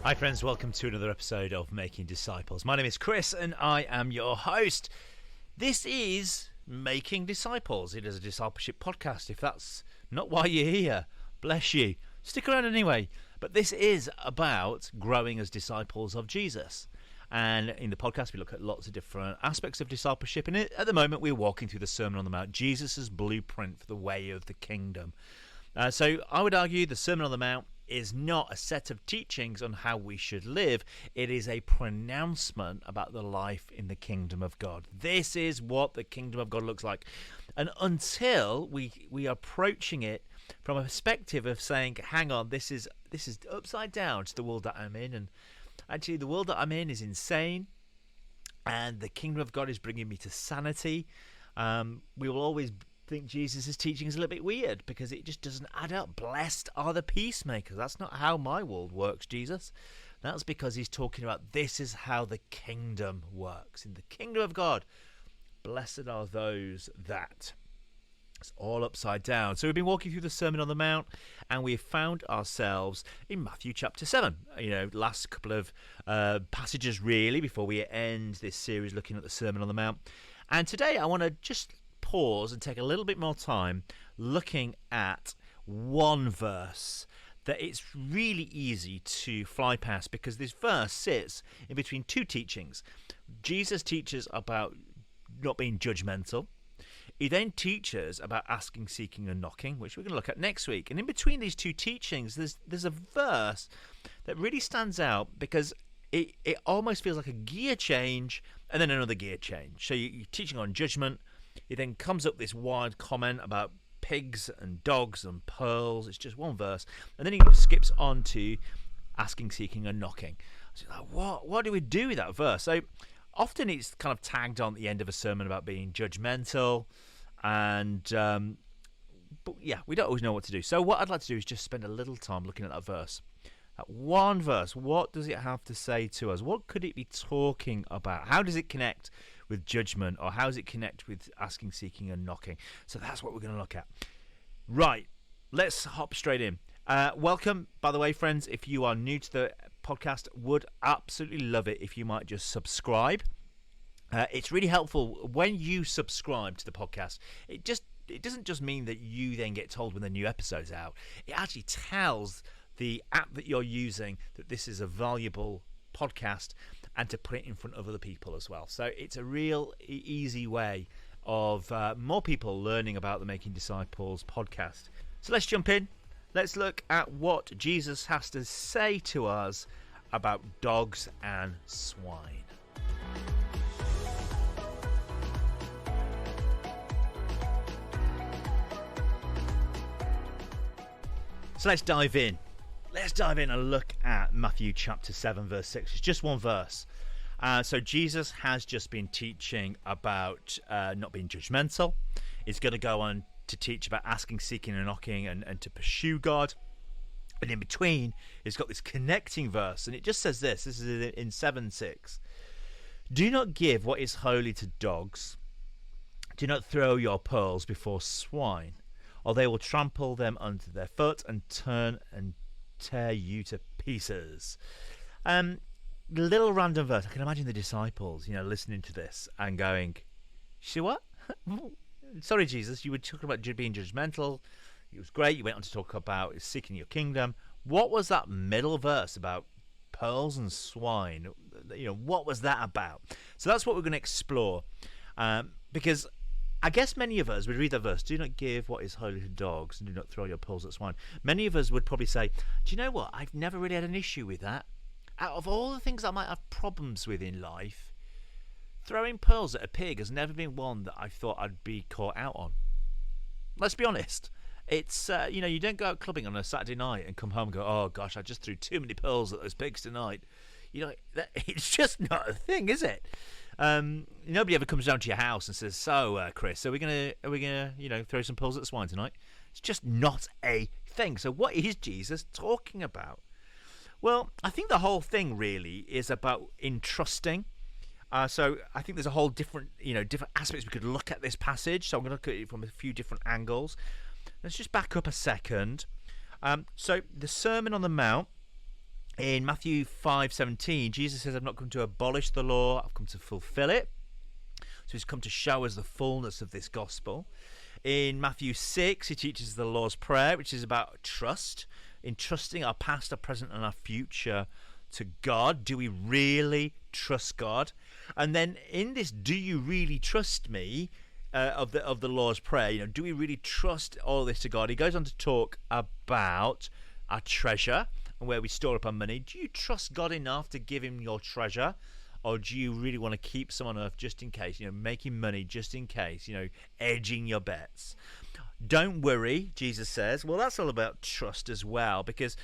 Hi friends, welcome to another episode of Making Disciples. My name is Chris and I am your host. This is Making Disciples. It is a discipleship podcast. If that's not why you're here, bless you. Stick around anyway. But this is about growing as disciples of Jesus. And in the podcast we look at lots of different aspects of discipleship. And at the moment we're walking through the Sermon on the Mount, Jesus' blueprint for the way of the kingdom. So I would argue the Sermon on the Mount is not a set of teachings on how we should live. It is a pronouncement about the life in the kingdom of God. This is what the kingdom of God looks like. And until we are approaching it from a perspective of saying, hang on, this is upside down to the world that I'm in, and actually the world that I'm in is insane, and the kingdom of God is bringing me to sanity, we will always think Jesus' teaching is a little bit weird because it just doesn't add up. Blessed are the peacemakers. That's not how my world works, Jesus. That's because he's talking about this is how the kingdom works. In the kingdom of God, blessed are those that. It's all upside down. So we've been walking through the Sermon on the Mount and we've found ourselves in Matthew chapter 7. Last couple of passages really before we end this series looking at the Sermon on the Mount. And today I want to just pause and take a little bit more time looking at one verse that it's really easy to fly past, because this verse sits in between two teachings. Jesus teaches about not being judgmental. He then teaches about asking, seeking and knocking, which we're going to look at next week. And in between these two teachings there's a verse that really stands out because it almost feels like a gear change and then another gear change. So you're teaching on judgment. It then comes up this wild comment about pigs and dogs and pearls. It's just one verse. And then he skips on to asking, seeking and knocking. So like, what do we do with that verse? So often it's kind of tagged on at the end of a sermon about being judgmental. And but yeah, we don't always know what to do. So what I'd like to do is just spend a little time looking at that verse. That one verse, what does it have to say to us? What could it be talking about? How does it connect with judgment, or how does it connect with asking, seeking and knocking? So that's what we're going to look at. Right, let's hop straight in. Welcome, by the way, friends. If you are new to the podcast, would absolutely love it if you might just subscribe. It's really helpful when you subscribe to the podcast. It doesn't just mean that you then get told when the new episode's out. It actually tells the app that you're using that this is a valuable podcast, and to put it in front of other people as well. So it's a real easy way of more people learning about the Making Disciples podcast. So let's jump in. Let's look at what Jesus has to say to us about dogs and swine. So let's dive in. Let's dive in and look at Matthew chapter 7 verse 6. It's just one verse. So Jesus has just been teaching about not being judgmental. He's going to go on to teach about asking, seeking and knocking, and to pursue God. And in between, he's got this connecting verse. And it just says this. This is in 7:6. Do not give what is holy to dogs. Do not throw your pearls before swine, or they will trample them under their foot and turn and tear you to pieces. Little random verse. I can imagine the disciples, listening to this and going, "See what? Sorry, Jesus, you were talking about being judgmental. It was great. You went on to talk about seeking your kingdom. What was that middle verse about pearls and swine? What was that about?" So that's what we're going to explore, because I guess many of us would read that verse, do not give what is holy to dogs and do not throw your pearls at swine. Many of us would probably say, do you know what? I've never really had an issue with that. Out of all the things I might have problems with in life, throwing pearls at a pig has never been one that I thought I'd be caught out on. Let's be honest. It's, you don't go out clubbing on a Saturday night and come home and go, oh gosh, I just threw too many pearls at those pigs tonight. It's just not a thing, is it? Nobody ever comes down to your house and says, so Chris, are we gonna throw some pearls at the swine tonight? It's just not a thing. So what is Jesus talking about? Well, I think the whole thing really is about entrusting. So I think there's a whole different aspects we could look at this passage. So I'm going to look at it from a few different angles. Let's just back up a second. So the Sermon on the Mount In Matthew 5:17, Jesus says, I've not come to abolish the law, I've come to fulfill it. So he's come to show us the fullness of this gospel. In Matthew 6, he teaches the Lord's Prayer, which is about trust, entrusting our past, our present, and our future to God. Do we really trust God? And then in this, do you really trust me, of the Lord's Prayer, do we really trust all this to God? He goes on to talk about our treasure and where we store up our money. Do you trust God enough to give him your treasure? Or do you really want to keep some on earth just in case, making money just in case, edging your bets? Don't worry, Jesus says. Well, that's all about trust as well, because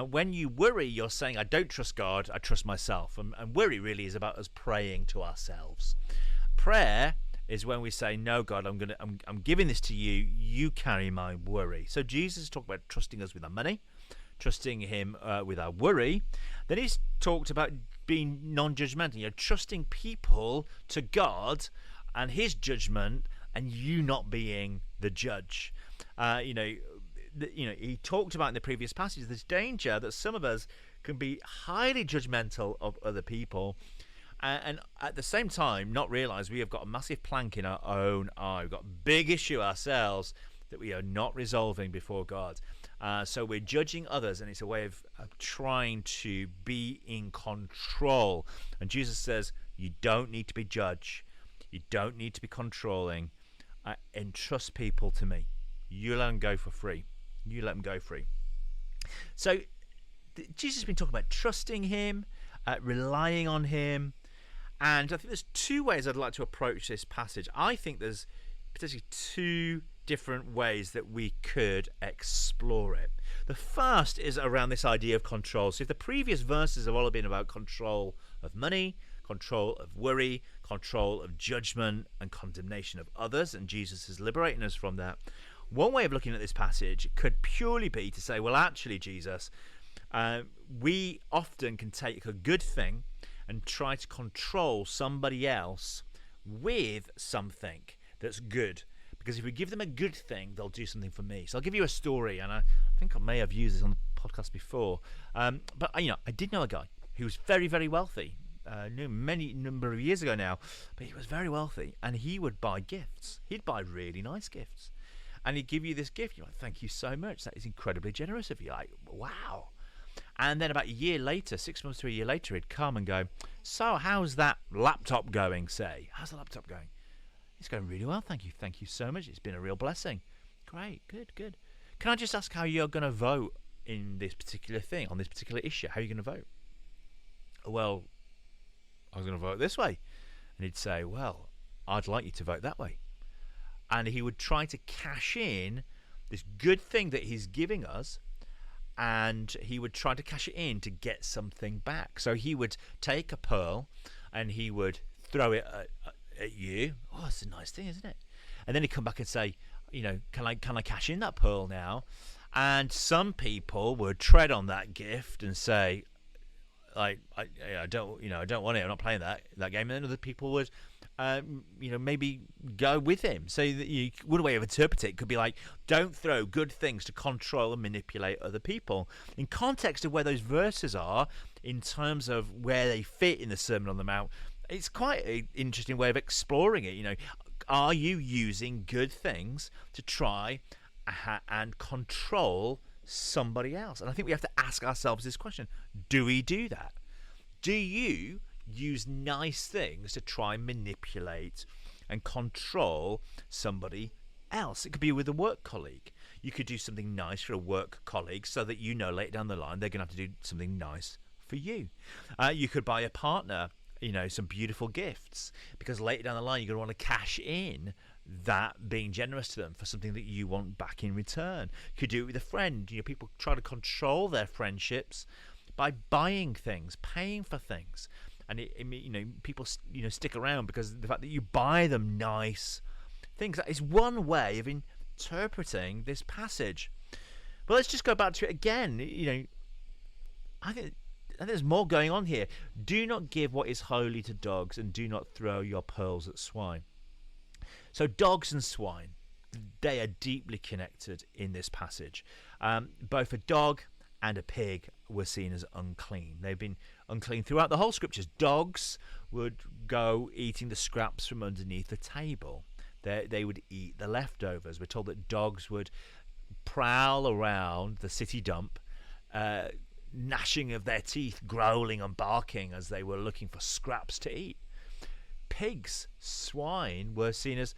when you worry, you're saying, I don't trust God, I trust myself. And worry really is about us praying to ourselves. Prayer is when we say, no, God, I'm giving this to you, you carry my worry. So Jesus talked about trusting us with our money, trusting him with our worry. Then he's talked about being non-judgmental, trusting people to God and his judgment, and you not being the judge. He talked about in the previous passage this danger that some of us can be highly judgmental of other people, and at the same time not realize we have got a massive plank in our own eye. We've got a big issue ourselves that we are not resolving before God. So we're judging others, and it's a way of trying to be in control. And Jesus says, you don't need to be judge. You don't need to be controlling. Entrust people to me. You let them go for free. You let them go free. So Jesus has been talking about trusting him, relying on him. And I think there's two ways I'd like to approach this passage. I think there's potentially two different ways that we could explore it. The first is around this idea of control. So if the previous verses have all been about control of money, control of worry, control of judgment and condemnation of others, and Jesus is liberating us from that, one way of looking at this passage could purely be to say, well, actually, Jesus, we often can take a good thing and try to control somebody else with something that's good. Because if we give them a good thing, they'll do something for me. So I'll give you a story, and I think I may have used this on the podcast before. But I did know a guy who was very, very wealthy. Knew many number of years ago now, but he was very wealthy, and he would buy gifts. He'd buy really nice gifts, and he'd give you this gift. You're like, thank you so much. That is incredibly generous of you. Like, wow. And then about a year later, 6 months to a year later, he'd come and go, so how's that laptop going, say? How's the laptop going? It's going really well, thank you. Thank you so much. It's been a real blessing. Great, good. Can I just ask how you're going to vote in this particular thing, on this particular issue? How are you going to vote? Well, I was going to vote this way. And he'd say, well, I'd like you to vote that way. And he would try to cash in this good thing that he's giving us, and he would try to cash it in to get something back. So he would take a pearl and he would throw it at you. Oh, it's a nice thing, isn't it? And then he'd come back and say, can I cash in that pearl now? And some people would tread on that gift and say, I don't want it. I'm not playing that game. And then other people would, maybe go with him. So that one way of interpreting it could be like, don't throw good things to control and manipulate other people. In context of where those verses are, in terms of where they fit in the Sermon on the Mount, it's quite an interesting way of exploring it. Are you using good things to try and control somebody else? And I think we have to ask ourselves this question: do we do that? Do you use nice things to try and manipulate and control somebody else? It could be with a work colleague. You could do something nice for a work colleague so that later down the line they're going to have to do something nice for you. You could buy a partner some beautiful gifts, because later down the line you're going to want to cash in that being generous to them for something that you want back in return. You could do it with a friend. People try to control their friendships by buying things, paying for things, and people stick around because of the fact that you buy them nice things. That is one way of interpreting this passage. But let's just go back to it again. I think there's more going on here. Do not give what is holy to dogs, and do not throw your pearls at swine. So dogs and swine, they are deeply connected in this passage. Both a dog and a pig were seen as unclean. They've been unclean throughout the whole scriptures. Dogs would go eating the scraps from underneath the table. They would eat the leftovers. We're told that dogs would prowl around the city dump, gnashing of their teeth, growling and barking as they were looking for scraps to eat. Pigs, swine, were seen as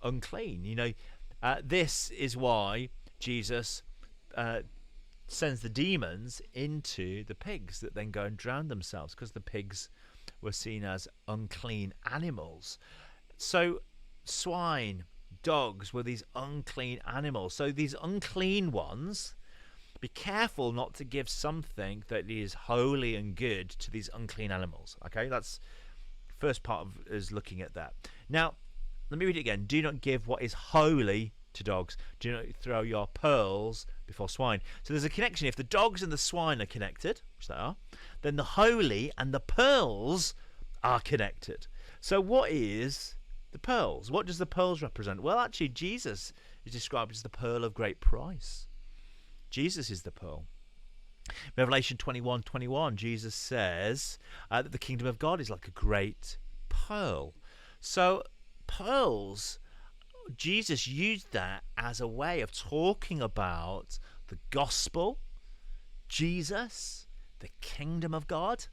unclean. This is why Jesus sends the demons into the pigs that then go and drown themselves, because the pigs were seen as unclean animals. So swine, dogs were these unclean animals. So these unclean ones, be careful not to give something that is holy and good to these unclean animals. Okay, that's first part of is looking at that. Now, let me read it again. Do not give what is holy to dogs. Do not throw your pearls before swine. So there's a connection. If the dogs and the swine are connected, which they are, then the holy and the pearls are connected. So what is the pearls? What does the pearls represent? Well, actually, Jesus is described as the pearl of great price. Jesus is the pearl. Revelation 21:21, Jesus says that the kingdom of God is like a great pearl. So pearls, Jesus used that as a way of talking about the gospel, Jesus, the kingdom of God.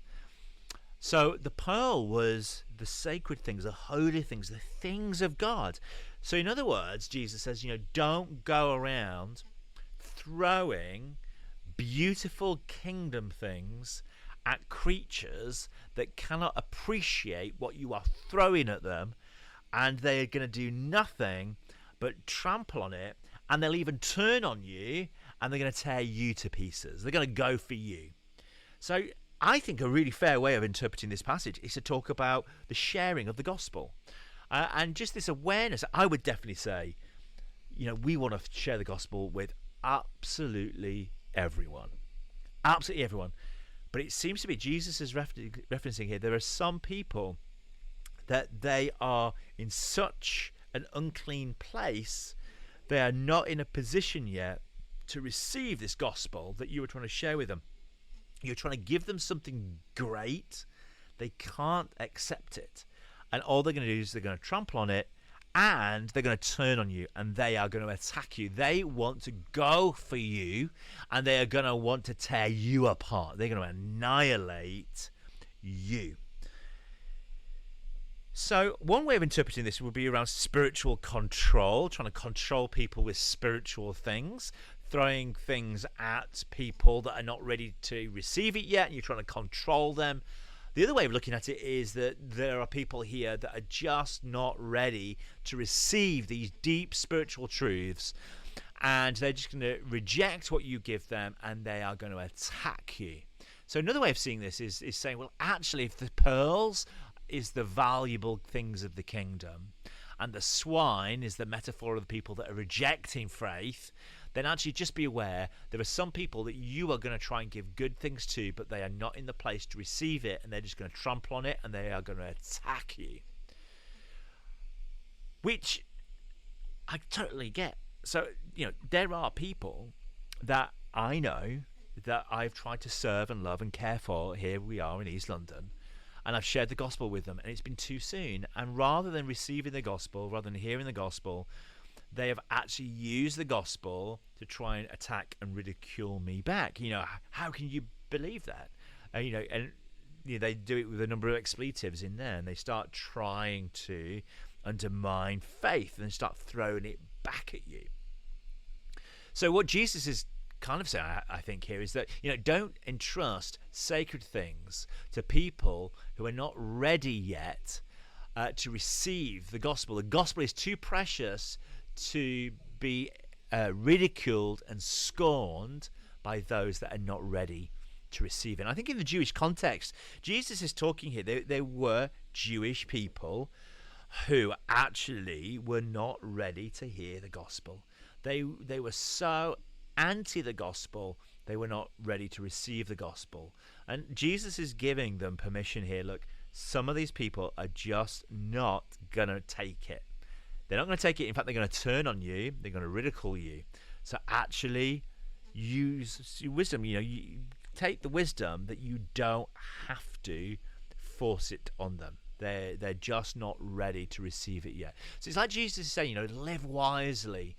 So the pearl was the sacred things, the holy things, the things of God. So in other words, Jesus says, don't go around throwing beautiful kingdom things at creatures that cannot appreciate what you are throwing at them, and they are going to do nothing but trample on it, and they'll even turn on you, and they're going to tear you to pieces. They're going to go for you. So I think a really fair way of interpreting this passage is to talk about the sharing of the gospel, and just this awareness. I would definitely say, we want to share the gospel with absolutely everyone. Absolutely everyone. But it seems to be Jesus is referencing here, there are some people that they are in such an unclean place, they are not in a position yet to receive this gospel that you were trying to share with them. You're trying to give them something great, they can't accept it, and all they're going to do is they're going to trample on it, and they're going to turn on you, and they are going to attack you. They want to go for you, and they are going to want to tear you apart. They're going to annihilate you. So one way of interpreting this would be around spiritual control, trying to control people with spiritual things, throwing things at people that are not ready to receive it yet, and you're trying to control them. The other way of looking at it is that there are people here that are just not ready to receive these deep spiritual truths, and they're just going to reject what you give them, and they are going to attack you. So another way of seeing this is saying, well, actually, if the pearls is the valuable things of the kingdom, and the swine is the metaphor of the people that are rejecting faith, then actually just be aware there are some people that you are going to try and give good things to, but they are not in the place to receive it, and they're just going to trample on it, and they are going to attack you. Which I totally get. So, there are people that I know that I've tried to serve and love and care for. Here we are in East London, and I've shared the gospel with them, and it's been too soon. And rather than receiving the gospel, rather than hearing the gospel, they have actually used the gospel to try and attack and ridicule me back. How can you believe that? And they do it with a number of expletives in there, and they start trying to undermine faith and start throwing it back at you. So what Jesus is kind of saying, I think, here is that don't entrust sacred things to people who are not ready yet to receive the gospel. The gospel is too precious to be ridiculed and scorned by those that are not ready to receive it. And I think in the Jewish context, Jesus is talking here, there were Jewish people who actually were not ready to hear the gospel. They were so anti the gospel, they were not ready to receive the gospel. And Jesus is giving them permission here. Look, some of these people are just not going to take it. They're not going to take it. In fact, they're going to turn on you. They're going to ridicule you. So actually, use wisdom. You take the wisdom that you don't have to force it on them. They're just not ready to receive it yet. So it's like Jesus is saying, live wisely,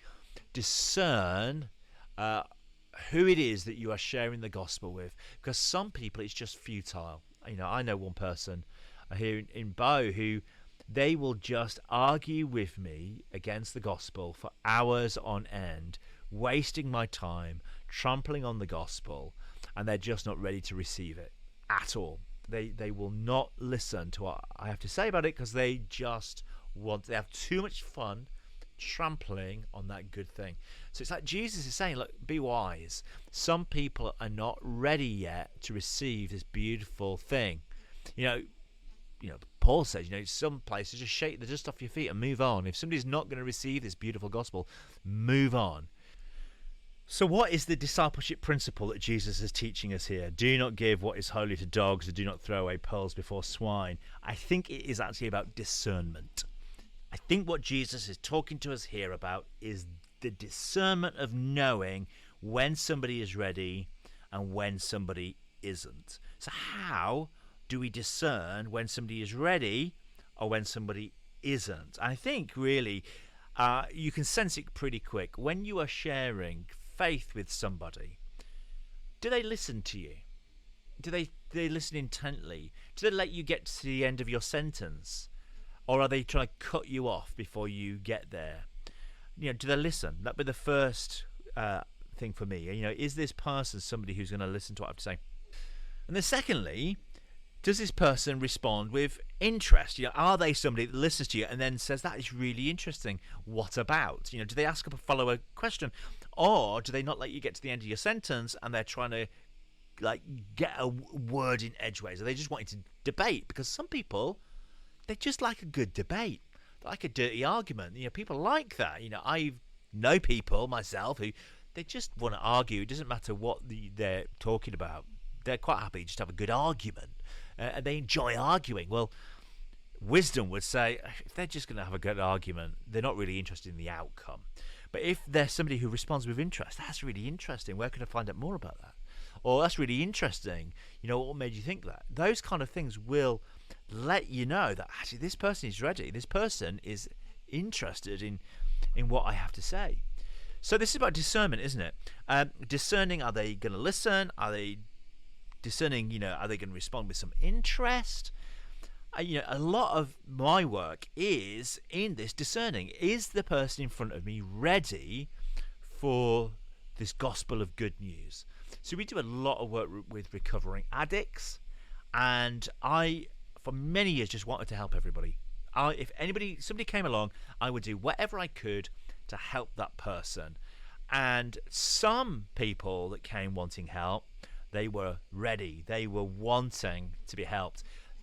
discern who it is that you are sharing the gospel with, because some people it's just futile. I know one person here in Bow who they will just argue with me against the gospel for hours on end, wasting my time, trampling on the gospel, and they're just not ready to receive it at all. They will not listen to what I have to say about it because they have too much fun trampling on that good thing. So it's like Jesus is saying, look, be wise. Some people are not ready yet to receive this beautiful thing. Paul says, some places just shake the dust off your feet and move on. If somebody's not going to receive this beautiful gospel, move on. So what is the discipleship principle that Jesus is teaching us here? Do not give what is holy to dogs, and do not throw away pearls before swine. I think it is actually about discernment. I think what Jesus is talking to us here about is the discernment of knowing when somebody is ready and when somebody isn't. So how do we discern when somebody is ready or when somebody isn't? I think really you can sense it pretty quick. When you are sharing faith with somebody, do they listen to you? Do they listen intently? Do they let you get to the end of your sentence? Or are they trying to cut you off before you get there? Do they listen? That'd be the first thing for me. Is this person somebody who's going to listen to what I have to say? And then secondly, does this person respond with interest? Are they somebody that listens to you and then says, that is really interesting, what about? Do they ask a follow-up question? Or do they not let you get to the end of your sentence and they're trying to get a word in edgeways? Are they just wanting to debate? Because some people, they just like a good debate. They like a dirty argument. People like that. I know people myself who they just want to argue. It doesn't matter what they're talking about. They're quite happy to just have a good argument. And they enjoy arguing. Well, wisdom would say if they're just going to have a good argument, they're not really interested in the outcome. But if there's somebody who responds with interest, that's really interesting. Where can I find out more about that? Or that's really interesting. What made you think that? Those kind of things will let you know that actually this person is ready. This person is interested in what I have to say. So this is about discernment, isn't it? Discerning, are they going to listen? Are they discerning, are they going to respond with some interest? A lot of my work is in this discerning. Is the person in front of me ready for this gospel of good news? So we do a lot of work with recovering addicts, and I, for many years, just wanted to help everybody. If somebody came along, I would do whatever I could to help that person. And some people that came wanting help, they were ready. They were wanting to be helped.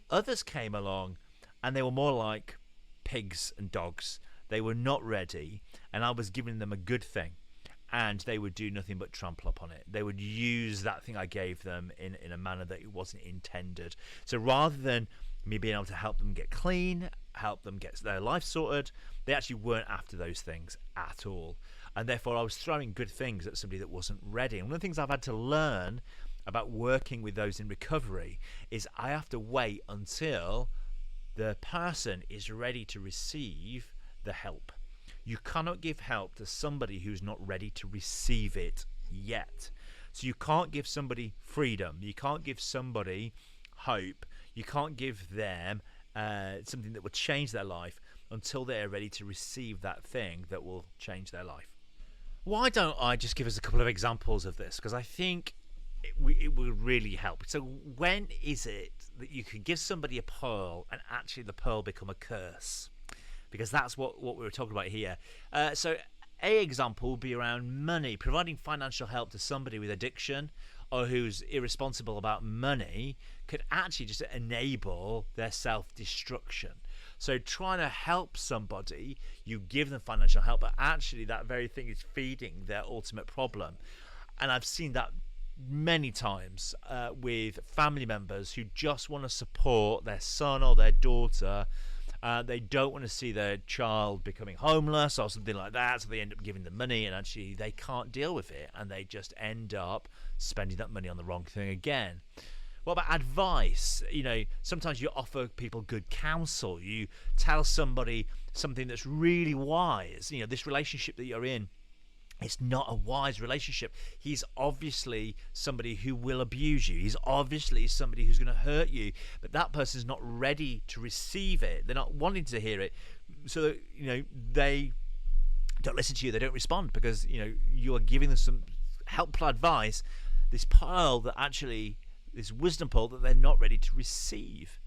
Others came along and they were more like pigs and dogs. They were not ready, and I was giving them a good thing, and they would do nothing but trample upon it. They would use that thing I gave them in a manner that it wasn't intended. So rather than me being able to help them get clean, help them get their life sorted, they actually weren't after those things at all. And therefore I was throwing good things at somebody that wasn't ready. And one of the things I've had to learn about working with those in recovery is I have to wait until the person is ready to receive the help. You cannot give help to somebody who's not ready to receive it yet. So you can't give somebody freedom. You can't give somebody hope. You can't give them something that will change their life until they're ready to receive that thing that will change their life. Why don't I just give us a couple of examples of this? Because I think it will really help. So when is it that you can give somebody a pearl and actually the pearl become a curse? Because that's what we were talking about here. So a example would be around money. Providing financial help to somebody with addiction or who's irresponsible about money could actually just enable their self-destruction. So trying to help somebody, you give them financial help, but actually that very thing is feeding their ultimate problem. And I've seen that many times with family members who just want to support their son or their daughter They don't want to see their child becoming homeless or something like that, so they end up giving them money, and actually they can't deal with it, and they just end up spending that money on the wrong thing again. What about advice? Sometimes you offer people good counsel. You tell somebody something that's really wise. This relationship that you're in, it's not a wise relationship. He's obviously somebody who will abuse you. He's obviously somebody who's going to hurt you. But that person's not ready to receive it. They're not wanting to hear it. So, they don't listen to you. They don't respond because, you are giving them some helpful advice, this pearl that actually, this wisdom pearl that they're not ready to receive.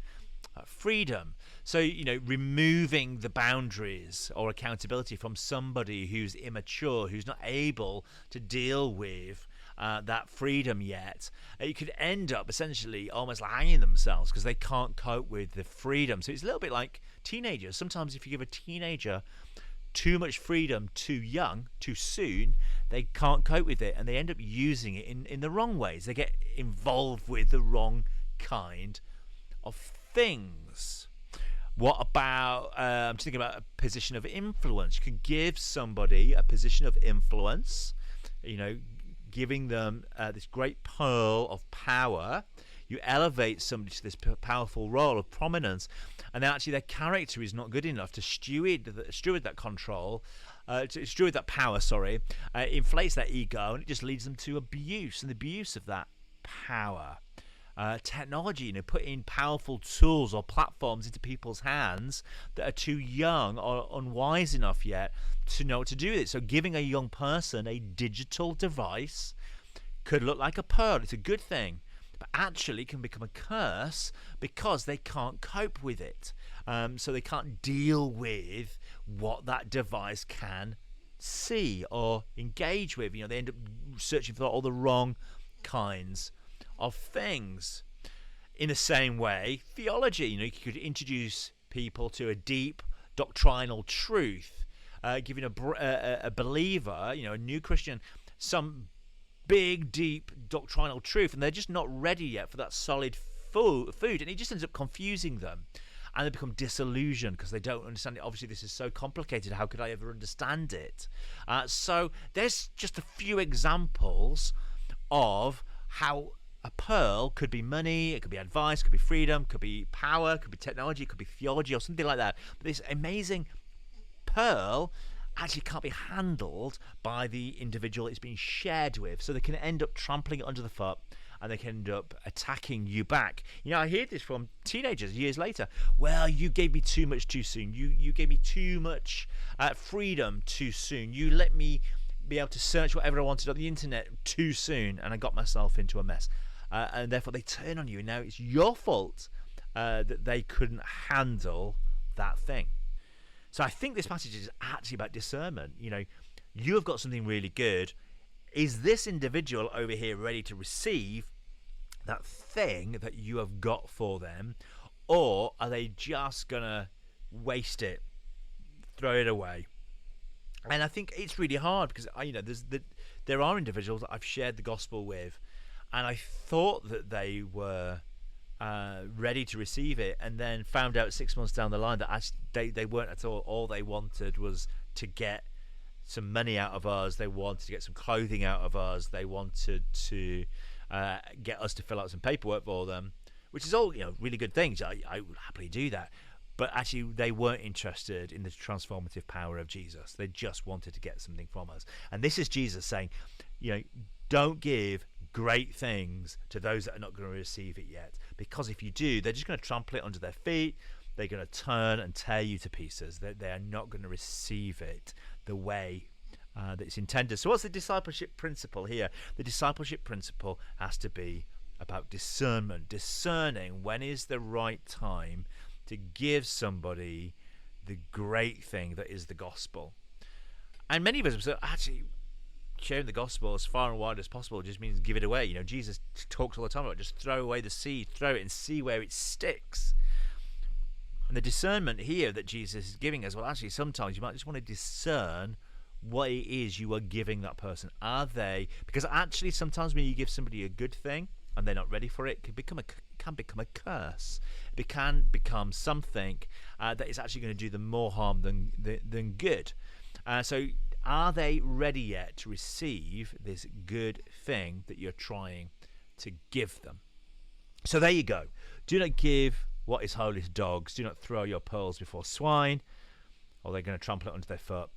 Freedom. So, removing the boundaries or accountability from somebody who's immature, who's not able to deal with that freedom yet. You could end up essentially almost hanging themselves because they can't cope with the freedom. So it's a little bit like teenagers. Sometimes if you give a teenager too much freedom too young, too soon, they can't cope with it and they end up using it in the wrong ways. They get involved with the wrong kind of things. What about, I'm just thinking about a position of influence. You can give somebody a position of influence, giving them this great pearl of power. You elevate somebody to this powerful role of prominence, and then actually their character is not good enough to steward that control, to steward that power, inflates their ego, and it just leads them to abuse and the abuse of that power. Technology, putting powerful tools or platforms into people's hands that are too young or unwise enough yet to know what to do with it. So giving a young person a digital device could look like a pearl. It's a good thing, but actually can become a curse because they can't cope with it. So they can't deal with what that device can see or engage with. They end up searching for all the wrong kinds of things. In the same way, theology, you could introduce people to a deep doctrinal truth, giving a believer, a new Christian, some big, deep doctrinal truth, and they're just not ready yet for that solid food, and it just ends up confusing them, and they become disillusioned because they don't understand it. Obviously, this is so complicated. How could I ever understand it? So there's just a few examples of how a pearl could be money, it could be advice, could be freedom, could be power, could be technology, could be theology or something like that. But this amazing pearl actually can't be handled by the individual it's being shared with. So they can end up trampling it under the foot and they can end up attacking you back. I hear this from teenagers years later. Well, you gave me too much too soon. You gave me too much freedom too soon. You let me be able to search whatever I wanted on the internet too soon, and I got myself into a mess. And therefore they turn on you. Now it's your fault that they couldn't handle that thing. So I think this passage is actually about discernment. You have got something really good. Is this individual over here ready to receive that thing that you have got for them, or are they just gonna waste it, throw it away? And I think it's really hard because there are individuals that I've shared the gospel with, and I thought that they were ready to receive it, and then found out 6 months down the line that actually they weren't at all. All they wanted was to get some money out of us. They wanted to get some clothing out of us. They wanted to get us to fill out some paperwork for them, which is all really good things. I would happily do that. But actually, they weren't interested in the transformative power of Jesus. They just wanted to get something from us. And this is Jesus saying, don't give great things to those that are not going to receive it yet. Because if you do, they're just going to trample it under their feet. They're going to turn and tear you to pieces. They are not going to receive it the way that it's intended. So what's the discipleship principle here? The discipleship principle has to be about discernment. Discerning when is the right time to give somebody the great thing that is the gospel. And many of us say, actually, sharing the gospel as far and wide as possible just means give it away. Jesus talks all the time about just throw away the seed, throw it and see where it sticks. And the discernment here that Jesus is giving us, well, actually, sometimes you might just want to discern what it is you are giving that person. Are they, because actually sometimes when you give somebody a good thing, and they're not ready for it, can become a curse. It can become something that is actually going to do them more harm than good. So are they ready yet to receive this good thing that you're trying to give them? So there you go. Do not give what is holy to dogs. Do not throw your pearls before swine, or they're going to trample it under their foot,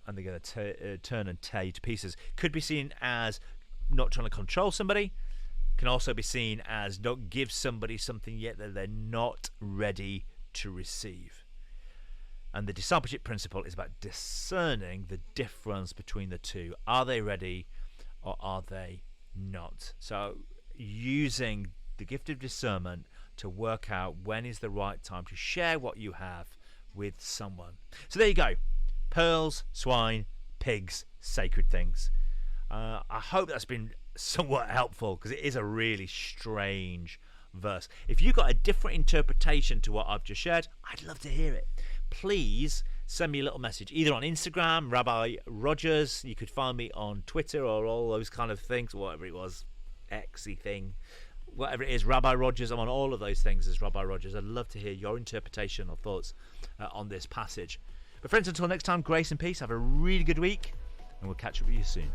and they're going to turn and tear you to pieces. Could be seen as not trying to control somebody. Can also be seen as don't give somebody something yet that they're not ready to receive. And the discipleship principle is about discerning the difference between the two. Are they ready or are they not? So using the gift of discernment to work out when is the right time to share what you have with someone. So there you go. Pearls, swine, pigs, sacred things. I hope that's been somewhat helpful, because it is a really strange verse. If you've got a different interpretation to what I've just shared, I'd love to hear it. Please send me a little message, either on Instagram, Rabbi Rogers. You could find me on Twitter or all those kind of things, whatever it was, Xy thing, whatever it is, Rabbi Rogers. I'm on all of those things as Rabbi Rogers. I'd love to hear your interpretation or thoughts on this passage. But friends, until next time, grace and peace. Have a really good week, and we'll catch up with you soon.